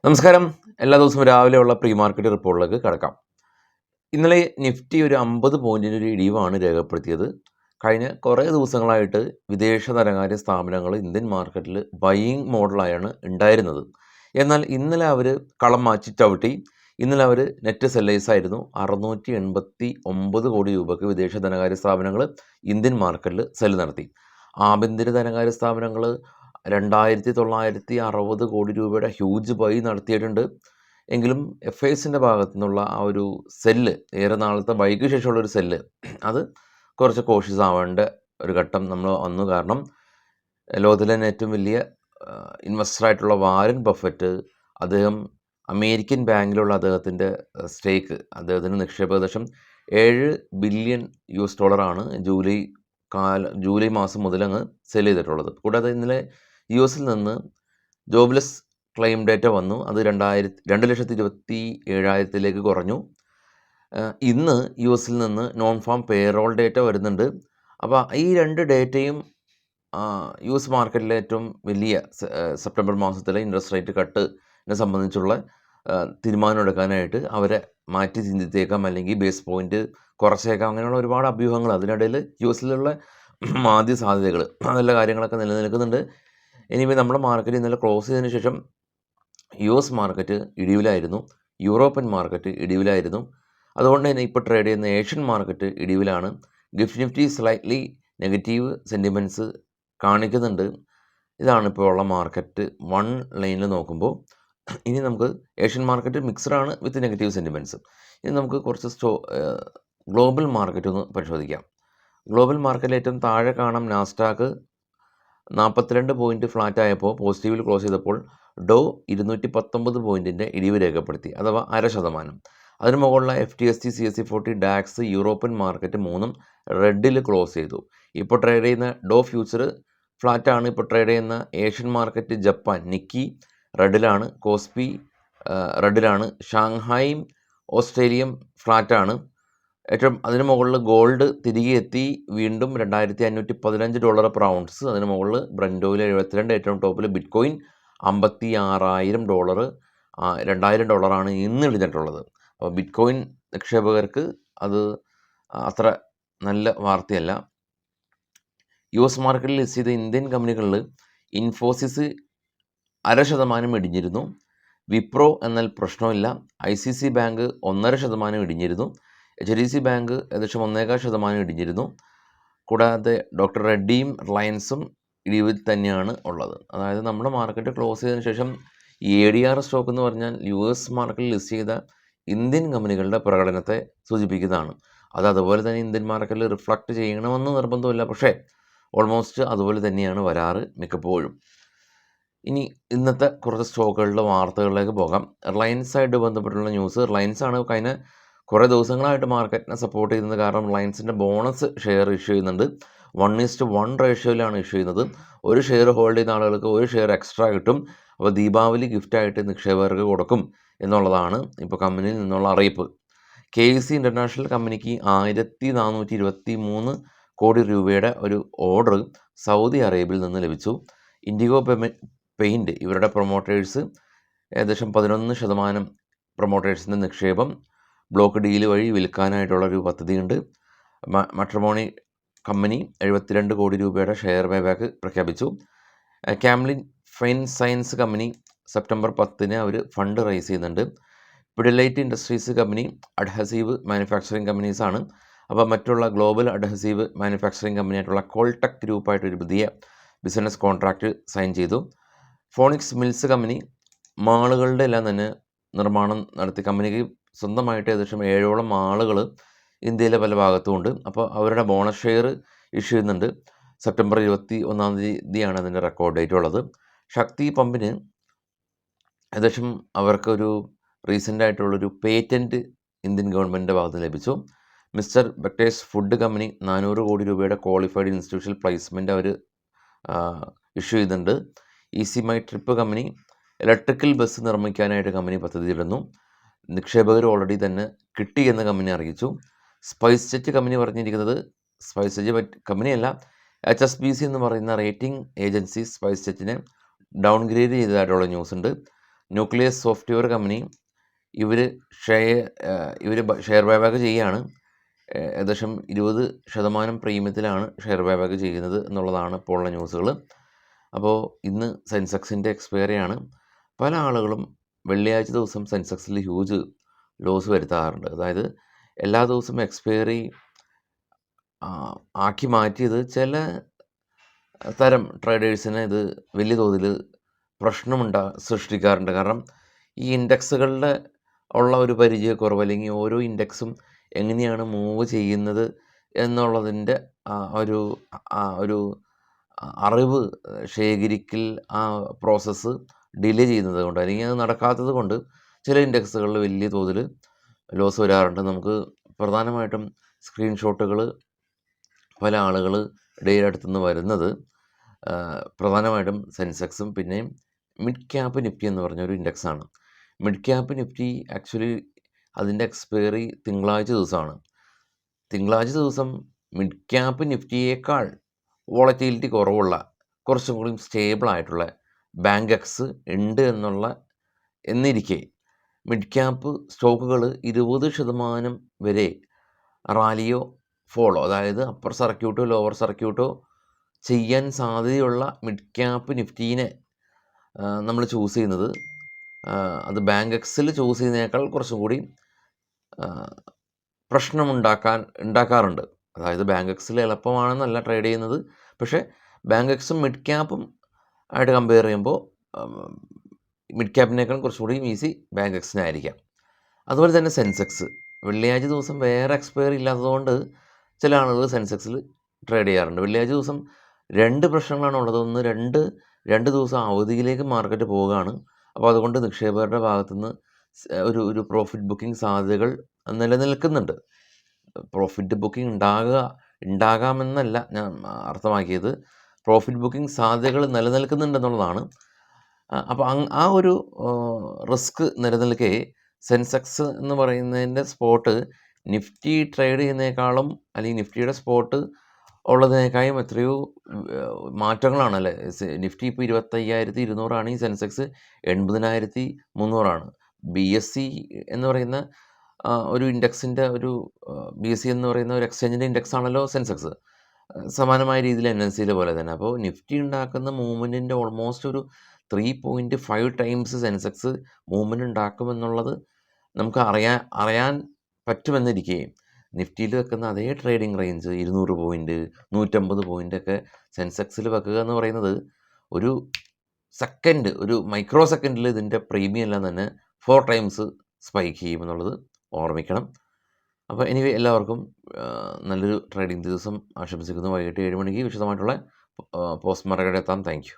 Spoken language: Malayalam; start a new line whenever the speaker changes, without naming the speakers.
നമസ്കാരം. എല്ലാ ദിവസവും രാവിലെയുള്ള പ്രീ മാർക്കറ്റ് റിപ്പോർട്ടിലേക്ക് കടക്കാം. ഇന്നലെ നിഫ്റ്റി ഒരു 50 പോയിൻറ്റിൻ്റെ ഒരു ഇടിവാണ് രേഖപ്പെടുത്തിയത്. കഴിഞ്ഞ കുറേ ദിവസങ്ങളായിട്ട് വിദേശ ധനകാര്യ സ്ഥാപനങ്ങൾ ഇന്ത്യൻ മാർക്കറ്റിൽ ബൈയിങ് മോഡലായാണ് ഉണ്ടായിരുന്നത്. എന്നാൽ ഇന്നലെ അവർ കളം മാറ്റി ചവിട്ടി. ഇന്നലെ അവർ നെറ്റ് സെല്ലേഴ്സായിരുന്നു. 689 കോടി രൂപയ്ക്ക് വിദേശ ധനകാര്യ സ്ഥാപനങ്ങൾ ഇന്ത്യൻ മാർക്കറ്റിൽ സെല്ല് നടത്തി. ആഭ്യന്തര ധനകാര്യ സ്ഥാപനങ്ങൾ 2960 കോടി രൂപയുടെ ഹ്യൂജ് ബൈ നടത്തിയിട്ടുണ്ട്. എങ്കിലും എഫ്.ഐസിൻ്റെ ഭാഗത്തു നിന്നുള്ള ആ ഒരു സെല്ല്, ഏറെ നാളത്തെ ബൈക്ക് ശേഷമുള്ളൊരു സെല്ല്, അത് കുറച്ച് കോഷ്യസ് ആവേണ്ട ഒരു ഘട്ടം നമ്മൾ വന്നു. കാരണം ലോകത്തിലെ തന്നെ ഏറ്റവും വലിയ ഇൻവെസ്റ്ററായിട്ടുള്ള വാരൻ ബഫറ്റ്, അദ്ദേഹം അമേരിക്കൻ ബാങ്കിലുള്ള അദ്ദേഹത്തിൻ്റെ സ്റ്റേക്ക്, അദ്ദേഹത്തിൻ്റെ നിക്ഷേപം ഏകദേശം $7 ബില്യൺ ജൂലൈ മാസം മുതൽ അങ്ങ് സെല് ചെയ്തിട്ടുള്ളത്. കൂടാതെ ഇന്നലെ US നിന്ന് ജോബ്ലെസ് ക്ലെയിം ഡേറ്റ വന്നു. അത് 2,27,000 കുറഞ്ഞു. ഇന്ന് US നിന്ന് നോൺ ഫാം പേറോൾ ഡേറ്റ വരുന്നുണ്ട്. അപ്പോൾ ഈ രണ്ട് ഡേറ്റയും US മാർക്കറ്റിലെ ഏറ്റവും വലിയ സെപ്റ്റംബർ മാസത്തിലെ ഇൻട്രസ്റ്റ് റേറ്റ് കട്ടിനെ സംബന്ധിച്ചുള്ള തീരുമാനം എടുക്കാനായിട്ട് അവരെ മാറ്റി ചിന്തിച്ചേക്കാം, അല്ലെങ്കിൽ ബേസ് പോയിൻറ്റ് കുറച്ചേക്കാം. അങ്ങനെയുള്ള ഒരുപാട് അഭ്യൂഹങ്ങൾ, അതിനിടയിൽ യുഎസിലുള്ള ആദ്യ സാധ്യതകൾ, നല്ല കാര്യങ്ങളൊക്കെ നിലനിൽക്കുന്നുണ്ട്. എനിവേ നമ്മുടെ മാർക്കറ്റ് ഇന്നലെ ക്ലോസ് ചെയ്തതിന് ശേഷം US മാർക്കറ്റ് ഇടിവിലായിരുന്നു, യൂറോപ്യൻ മാർക്കറ്റ് ഇടിവിലായിരുന്നു. അതുകൊണ്ട് തന്നെ ഇപ്പോൾ ട്രേഡ് ചെയ്യുന്ന ഏഷ്യൻ മാർക്കറ്റ് ഇടിവിലാണ്. നിഫ്റ്റി സ്ലൈറ്റ്ലി നെഗറ്റീവ് സെൻറ്റിമെൻറ്റ്സ് കാണിക്കുന്നുണ്ട്. ഇതാണ് ഇപ്പോൾ ഉള്ള മാർക്കറ്റ് വൺ ലൈനിൽ നോക്കുമ്പോൾ. ഇനി നമുക്ക് ഏഷ്യൻ മാർക്കറ്റ് മിക്സഡാണ് വിത്ത് നെഗറ്റീവ് സെൻറ്റിമെൻറ്റ്സ്. ഇനി നമുക്ക് കുറച്ച് ഗ്ലോബൽ മാർക്കറ്റ് ഒന്ന് പരിശോധിക്കാം. ഗ്ലോബൽ മാർക്കറ്റിൽ ഏറ്റവും താഴെ കാണാം നാസ്ഡാക്ക് 42 പോയിൻറ്റ് ഫ്ലാറ്റ് ആയപ്പോൾ പോസിറ്റീവിൽ ക്ലോസ് ചെയ്തപ്പോൾ ഡോ 219 പോയിൻറ്റിൻ്റെ ഇടിവ് രേഖപ്പെടുത്തി, അഥവാ 0.5%. അതിന് മുകളിലുള്ള FTSE, CSE 40, DAX, European market മൂന്നും റെഡിൽ ക്ലോസ് ചെയ്തു. ഇപ്പോൾ ട്രേഡ് ചെയ്യുന്ന ഡോ ഫ്യൂച്ചർ ഫ്ലാറ്റാണ്. ഇപ്പോൾ ട്രേഡ് ചെയ്യുന്ന ഏഷ്യൻ മാർക്കറ്റ് ജപ്പാൻ നിക്കി റെഡിലാണ്, കോസ്പി റെഡിലാണ്, ഷാങ്ഹായും ഓസ്ട്രേലിയയും ഫ്ലാറ്റാണ്. ഏറ്റവും അതിന് മുകളിൽ ഗോൾഡ് തിരികെ എത്തി, വീണ്ടും $2,515 പെർ ഔൺസ്. അതിന് മുകളിൽ ബ്രന്റ് ഓയിൽ 72, ഏറ്റവും ടോപ്പിൽ ബിറ്റ്കോയിൻ $56,000, $2,000 ഇന്ന് ഇടിഞ്ഞിട്ടുള്ളത്. അപ്പോൾ ബിറ്റ്കോയിൻ നിക്ഷേപകർക്ക് അത് അത്ര നല്ല വാർത്തയല്ല. US മാർക്കറ്റിൽ ലിസ്റ്റ് ചെയ്ത ഇന്ത്യൻ കമ്പനികളിൽ ഇൻഫോസിസ് 0.5% ഇടിഞ്ഞിരുന്നു. വിപ്രോ എന്നാൽ പ്രശ്നമില്ല. ICICI bank 1.5% ഇടിഞ്ഞിരുന്നു. HDFC ബാങ്ക് ഏകദേശം 1.25% ഇടിഞ്ഞിരുന്നു. കൂടാതെ ഡോക്ടർ റെഡ്ഡിയും റിലയൻസും ഇടിവിൽ തന്നെയാണ് ഉള്ളത്. അതായത് നമ്മുടെ മാർക്കറ്റ് ക്ലോസ് ചെയ്തതിന് ശേഷം ADR സ്റ്റോക്ക് എന്ന് പറഞ്ഞാൽ US മാർക്കറ്റിൽ ലിസ്റ്റ് ചെയ്ത ഇന്ത്യൻ കമ്പനികളുടെ പ്രകടനത്തെ സൂചിപ്പിക്കുന്നതാണ്. അത് അതുപോലെ തന്നെ ഇന്ത്യൻ മാർക്കറ്റിൽ റിഫ്ലക്റ്റ് ചെയ്യണമെന്ന് നിർബന്ധമില്ല, പക്ഷേ ഓൾമോസ്റ്റ് അതുപോലെ തന്നെയാണ് വരാറ് മിക്കപ്പോഴും. ഇനി ഇന്നത്തെ കുറച്ച് സ്റ്റോക്കുകളുടെ വാർത്തകളിലേക്ക് പോകാം. റിലയൻസായിട്ട് ബന്ധപ്പെട്ടുള്ള ന്യൂസ്. റിലയൻസാണ് കഴിഞ്ഞ കുറേ ദിവസങ്ങളായിട്ട് മാർക്കറ്റിനെ സപ്പോർട്ട് ചെയ്യുന്നത്. കാരണം റിലയൻസിൻ്റെ ബോണസ് ഷെയർ ഇഷ്യൂ ചെയ്യുന്നുണ്ട്. 1:1 റേഷ്യോയിലാണ് ഇഷ്യൂ ചെയ്യുന്നത്. ഒരു ഷെയർ ഹോൾഡ് ചെയ്യുന്ന ആളുകൾക്ക് ഒരു ഷെയർ എക്സ്ട്രാ കിട്ടും. അപ്പോൾ ദീപാവലി ഗിഫ്റ്റായിട്ട് നിക്ഷേപകർക്ക് കൊടുക്കും എന്നുള്ളതാണ് ഇപ്പോൾ കമ്പനിയിൽ നിന്നുള്ള അറിയിപ്പ്. KC ഇൻ്റർനാഷണൽ കമ്പനിക്ക് 1,423 കോടി രൂപയുടെ ഒരു ഓർഡർ സൗദി അറേബ്യയിൽ നിന്ന് ലഭിച്ചു. ഇൻഡിഗോ പെയിൻറ്റ് ഇവരുടെ പ്രൊമോട്ടേഴ്സ് ഏകദേശം 11% പ്രൊമോട്ടേഴ്സിൻ്റെ നിക്ഷേപം ബ്ലോക്ക് ഡീല് വഴി വിൽക്കാനായിട്ടുള്ളൊരു പദ്ധതിയുണ്ട്. മാട്രിമോണി കമ്പനി 72 കോടി രൂപയുടെ ഷെയർ ബൈബാക്ക് പ്രഖ്യാപിച്ചു. Camlin fine science company September 10 അവർ ഫണ്ട് റൈസ് ചെയ്യുന്നുണ്ട്. Pidilite industries company adhesive manufacturing കമ്പനീസാണ്. അപ്പോൾ മറ്റുള്ള ഗ്ലോബൽ അഡ്ഹസീവ് മാനുഫാക്ചറിങ് കമ്പനിയായിട്ടുള്ള കോൾടെക് ഗ്രൂപ്പായിട്ടൊരു പുതിയ ബിസിനസ് കോൺട്രാക്റ്റ് സൈൻ ചെയ്തു. ഫോണിക്സ് മിൽസ് കമ്പനി മാളുകളുടെ എല്ലാം തന്നെ നിർമ്മാണം നടത്തി. കമ്പനിക്ക് സ്വന്തമായിട്ട് ഏകദേശം 7ഓളം മാളുകൾ ഇന്ത്യയിലെ പല ഭാഗത്തുമുണ്ട്. അപ്പോൾ അവരുടെ ബോണസ് ഷെയർ ഇഷ്യൂ ചെയ്യുന്നുണ്ട്. സെപ്റ്റംബർ 21 അതിൻ്റെ റെക്കോർഡ് ഡേറ്റ് ഉള്ളത്. ശക്തി പമ്പിന് ഏകദേശം അവർക്കൊരു റീസെൻ്റായിട്ടുള്ളൊരു പേറ്റൻറ്റ് ഇന്ത്യൻ ഗവൺമെൻറ്റിൻ്റെ ഭാഗത്ത് ലഭിച്ചു. മിസ്റ്റർ ബെക്ടേഴ്സ് ഫുഡ് കമ്പനി 400 കോടി രൂപയുടെ ക്വാളിഫൈഡ് ഇൻസ്റ്റിറ്റ്യൂഷണൽ പ്ലേസ്മെൻറ്റ് അവർ ഇഷ്യൂ ചെയ്യുന്നുണ്ട്. EaseMyTrip company electrical bus നിർമ്മിക്കാനായിട്ട് കമ്പനി പദ്ധതിയിടുന്നു. നിക്ഷേപകർ ഓൾറെഡി തന്നെ കിട്ടി എന്ന് കമ്പനി അറിയിച്ചു. സ്പൈസ് ജെറ്റ് കമ്പനി പറഞ്ഞിരിക്കുന്നത്, സ്പൈസ് ജെറ്റ് കമ്പനിയല്ല, HSBC എന്ന് പറയുന്ന റേറ്റിംഗ് ഏജൻസി സ്പൈസ് ജെറ്റിനെ ഡൗൺഗ്രേഡ് ചെയ്തതായിട്ടുള്ള ന്യൂസ് ഉണ്ട്. ന്യൂക്ലിയസ് സോഫ്റ്റ്വെയർ കമ്പനി ഇവർ ഷെയർ ബൈബാക്ക് ചെയ്യുകയാണ്. ഏകദേശം 20% പ്രീമിയത്തിലാണ് ഷെയർ ബൈബാക്ക് ചെയ്യുന്നത് എന്നുള്ളതാണ് ഇപ്പോൾ ഉള്ള ന്യൂസുകൾ. അപ്പോൾ ഇന്ന് സെൻസെക്സിൻ്റെ എക്സ്പയറിയാണ്. പല ആളുകളും വെള്ളിയാഴ്ച ദിവസം സെൻസെക്സിൽ ഹ്യൂജ് ലോസ് വരുത്താറുണ്ട്. അതായത് എല്ലാ ദിവസവും എക്സ്പയറി ആക്കി മാറ്റിയത് ചില തരം ട്രേഡേഴ്സിന് ഇത് വലിയ തോതിൽ സൃഷ്ടിക്കാറുണ്ട്. കാരണം ഈ ഇൻഡെക്സുകളുടെ ഉള്ള ഒരു പരിചയക്കുറവ്, അല്ലെങ്കിൽ ഓരോ ഇൻഡെക്സും എങ്ങനെയാണ് മൂവ് ചെയ്യുന്നത് എന്നുള്ളതിൻ്റെ ഒരു അറിവ് ശേഖരിക്കൽ പ്രോസസ്സ് ഡിലേ ചെയ്യുന്നത് കൊണ്ട്, അല്ലെങ്കിൽ അത് നടക്കാത്തത് കൊണ്ട് ചില ഇൻഡെക്സുകളിൽ വലിയ തോതിൽ ലോസ് വരാറുണ്ട്. നമുക്ക് പ്രധാനമായിട്ടും സ്ക്രീൻഷോട്ടുകൾ പല ആളുകളുടെ അടുത്തുനിന്ന് വരുന്നത് പ്രധാനമായിട്ടും സെൻസെക്സും പിന്നെ മിഡ് ക്യാപ്പ് നിഫ്റ്റി എന്ന് പറഞ്ഞൊരു ഇൻഡെക്സാണ്. മിഡ് ക്യാപ്പ് നിഫ്റ്റി ആക്ച്വലി അതിൻ്റെ എക്സ്പയറി തിങ്കളാഴ്ച ദിവസമാണ്. തിങ്കളാഴ്ച ദിവസം മിഡ് ക്യാപ്പ് നിഫ്റ്റിയേക്കാൾ വോളറ്റിലിറ്റി കുറവുള്ള, കുറച്ചും കൂടി സ്റ്റേബിൾ ആയിട്ടുള്ള ബാങ്ക് എക്സ് ഉണ്ട് എന്നിരിക്കെ മിഡ് ക്യാപ്പ് സ്റ്റോക്കുകൾ 20% വരെ റാലിയോ ഫോളോ, അതായത് അപ്പർ സർക്യൂട്ടോ ലോവർ സർക്യൂട്ടോ ചെയ്യാൻ സാധ്യതയുള്ള മിഡ് ക്യാപ്പ് നിഫ്റ്റീനെ നമ്മൾ ചൂസ് ചെയ്യുന്നത് അത് ബാങ്ക് എക്സിൽ ചൂസ് ചെയ്യുന്നതിനേക്കാൾ കുറച്ചും കൂടി ഉണ്ടാക്കാറുണ്ട്. അതായത് ബാങ്ക് എക്സിൽ എളുപ്പമാണെന്നല്ല ട്രേഡ് ചെയ്യുന്നത്, പക്ഷേ ബാങ്ക് എക്സും മിഡ് ക്യാപ്പും ആയിട്ട് കമ്പയർ ചെയ്യുമ്പോൾ മിഡ് ക്യാപ്പിനേക്കാൾ കുറച്ചുകൂടി ഈസി ബാങ്ക് എക്സിനായിരിക്കാം. അതുപോലെ തന്നെ സെൻസെക്സ് വെള്ളിയാഴ്ച ദിവസം വേറെ എക്സ്പയറി ഇല്ലാത്തതുകൊണ്ട് ചില ആളുകൾ സെൻസെക്സിൽ ട്രേഡ് ചെയ്യാറുണ്ട്. വെള്ളിയാഴ്ച ദിവസം 2 പ്രശ്നങ്ങളാണ് ഉള്ളത്. ഒന്ന്, 2 ദിവസം അവധിയിലേക്ക് മാർക്കറ്റ് പോവുകയാണ്. അപ്പോൾ അതുകൊണ്ട് നിക്ഷേപകരുടെ ഭാഗത്തുനിന്ന് ഒരു പ്രോഫിറ്റ് ബുക്കിംഗ് സാധ്യതകൾ നിലനിൽക്കുന്നുണ്ട്. പ്രോഫിറ്റ് ബുക്കിംഗ് ഉണ്ടാകാമെന്നല്ല ഞാൻ അർത്ഥമാക്കിയത്, പ്രോഫിറ്റ് ബുക്കിംഗ് സാധ്യതകൾ നിലനിൽക്കുന്നുണ്ടെന്നുള്ളതാണ്. അപ്പോൾ ആ ഒരു റിസ്ക് നിലനിൽക്കെ സെൻസെക്സ് എന്ന് പറയുന്നതിൻ്റെ സ്പോട്ട് നിഫ്റ്റി ട്രേഡ് ചെയ്യുന്നതിനേക്കാളും, അല്ലെങ്കിൽ നിഫ്റ്റിയുടെ സ്പോട്ട് ഉള്ളതിനേക്കാളും എത്രയോ മാറ്റങ്ങളാണ് അല്ലേ. നിഫ്റ്റി ഇപ്പോൾ 25,200 ഈ സെൻസെക്സ് 80,300. BSE എന്ന് പറയുന്ന ഒരു ഇൻഡെക്സിൻ്റെ BSE എന്ന് പറയുന്ന ഒരു എക്സ്ചേഞ്ചിൻ്റെ ഇൻഡെക്സ് ആണല്ലോ സെൻസെക്സ്. സമാനമായ രീതിയിൽ NSE പോലെ തന്നെ. അപ്പോൾ നിഫ്റ്റി ഉണ്ടാക്കുന്ന മൂവ്മെൻറ്റിൻ്റെ ഓൾമോസ്റ്റ് ഒരു 3.5 ടൈംസ് സെൻസെക്സ് മൂവ്മെൻറ്റ് ഉണ്ടാക്കുമെന്നുള്ളത് നമുക്ക് അറിയാൻ പറ്റുമെന്നിരിക്കെ, നിഫ്റ്റിയിൽ വെക്കുന്ന അതേ ട്രേഡിംഗ് റേഞ്ച് 200 പോയിൻറ്റ് 150 പോയിൻ്റൊക്കെ സെൻസെക്സിൽ വെക്കുക എന്ന് പറയുന്നത് ഒരു മൈക്രോ സെക്കൻഡിൽ ഇതിൻ്റെ പ്രീമിയം എല്ലാം തന്നെ 4 ടൈംസ് സ്പൈക്ക് ചെയ്യുമെന്നുള്ളത് ഓർമ്മിക്കണം. അപ്പോൾ എനിവേ എല്ലാവർക്കും നല്ലൊരു ട്രേഡിംഗ് ദിവസം ആശംസിക്കുന്നു. വൈകിട്ട് 7 മണിക്ക് വിശദമായിട്ടുള്ള പോസ്റ്റ് മാർക്കറ്റ് എത്താം. Thank you.